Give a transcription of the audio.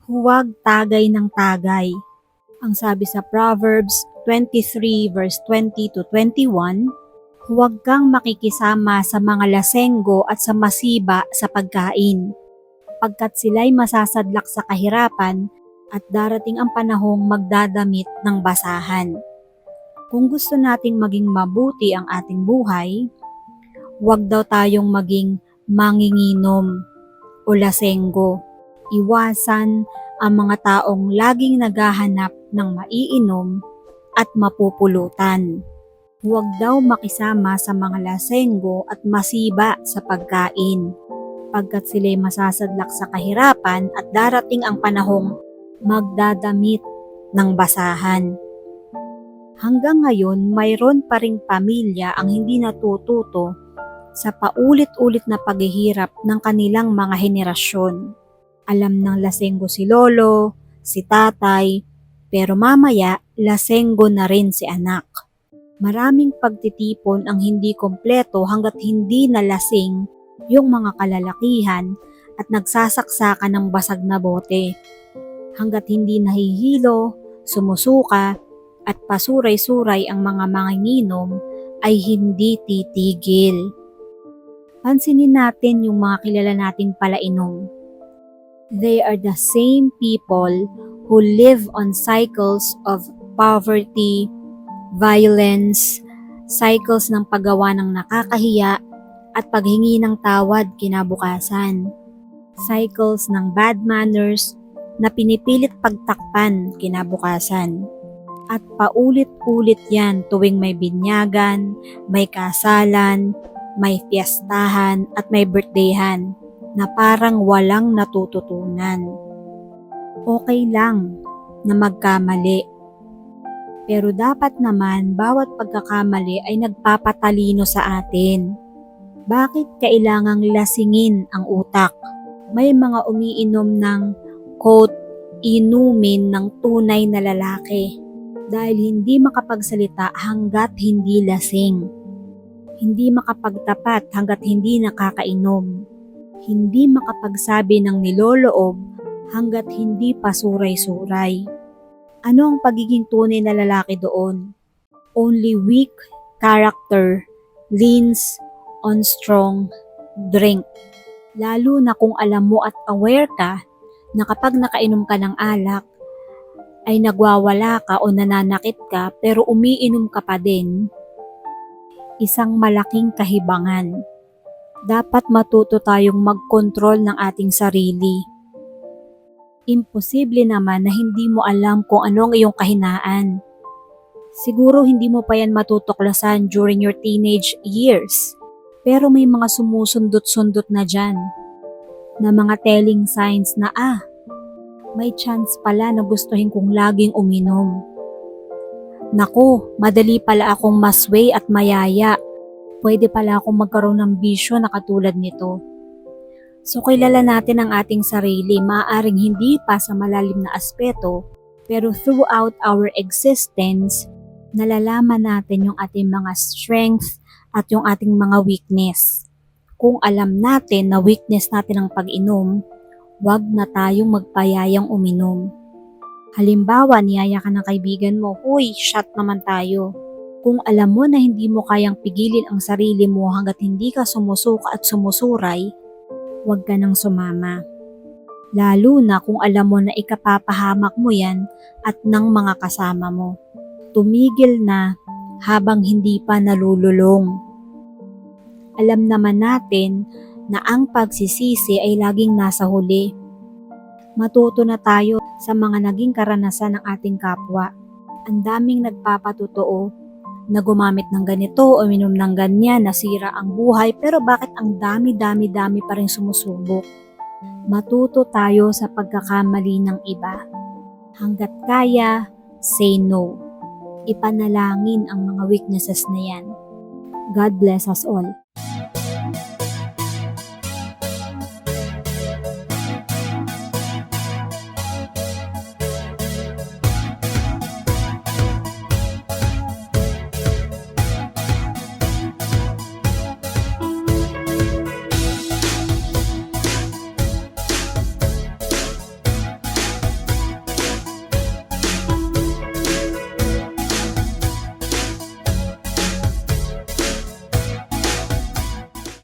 Huwag tagay ng tagay. Ang sabi sa Proverbs 23 verse 20 to 21, huwag kang makikisama sa mga lasenggo at sa masiba sa pagkain, pagkat sila'y masasadlak sa kahirapan at darating ang panahong magdadamit ng basahan. Kung gusto nating maging mabuti ang ating buhay, huwag daw tayong maging manginginom o lasenggo. Iwasan ang mga taong laging naghahanap ng maiinom at mapupulutan. Huwag daw makisama sa mga lasenggo at masiba sa pagkain, pagkat sila'y masasadlak sa kahirapan at darating ang panahong magdadamit ng basahan. Hanggang ngayon, mayroon pa ring pamilya ang hindi natututo sa paulit-ulit na paghihirap ng kanilang mga henerasyon. Alam ng lasenggo si lolo, si tatay, pero mamaya lasenggo na rin si anak. Maraming pagtitipon ang hindi kompleto hanggat hindi nalasing yung mga kalalakihan at nagsasaksakan ng basag na bote. Hanggat hindi nahihilo, sumusuka, at pasuray-suray ang mga manginginom ay hindi titigil. Pansinin natin yung mga kilala nating palainom. They are the same people who live on cycles of poverty, violence, cycles ng paggawa ng nakakahiya at paghingi ng tawad kinabukasan, cycles ng bad manners na pinipilit pagtakpan kinabukasan. At paulit-ulit yan tuwing may binyagan, may kasalan, may fiestahan at may birthdayhan na parang walang natututunan. Okay lang na magkamali, pero dapat naman bawat pagkakamali ay nagpapatalino sa atin. Bakit kailangang lasingin ang utak? May mga umiinom ng quote, inumin ng tunay na lalaki dahil hindi makapagsalita hanggat hindi lasing. Hindi makapagtapat hanggat hindi nakakainom. Hindi makapagsabi ng niloloob hanggat hindi pasuray-suray. Ano ang pagiging tunay na lalaki doon? Only weak character leans on strong drink. Lalo na kung alam mo at aware ka na kapag nakainom ka ng alak, ay nagwawala ka o nananakit ka pero umiinom ka pa din, isang malaking kahibangan. Dapat matuto tayong mag-control ng ating sarili. Imposible naman na hindi mo alam kung ano ang iyong kahinaan. Siguro hindi mo pa yan matutuklasan during your teenage years. Pero may mga sumusundot-sundot na dyan. Na mga telling signs na may chance pala na gustuhin kong laging uminom. Naku, madali pala akong masway at mayaya. Pwede pala akong magkaroon ng bisyo na katulad nito. So kilala natin ang ating sarili, maaaring hindi pa sa malalim na aspeto, pero throughout our existence, nalalaman natin yung ating mga strength at yung ating mga weakness. Kung alam natin na weakness natin ang pag-inom, wag na tayong magpayayang uminom. Halimbawa, niyaya ka ng kaibigan mo, "Uy, shot naman tayo." Kung alam mo na hindi mo kayang pigilin ang sarili mo hanggat hindi ka sumusuka at sumusuray, huwag ka nang sumama. Lalo na kung alam mo na ikapapahamak mo yan at ng mga kasama mo. Tumigil na habang hindi pa nalululong. Alam naman natin na ang pagsisisi ay laging nasa huli. Matuto na tayo sa mga naging karanasan ng ating kapwa. Ang daming nagpapatotoo na gumamit ng ganito o minom ng ganyan, nasira ang buhay, pero bakit ang dami-dami-dami pa rin sumusubok? Matuto tayo sa pagkakamali ng iba. Hanggat kaya, say no. Ipanalangin ang mga weaknesses na yan. God bless us all.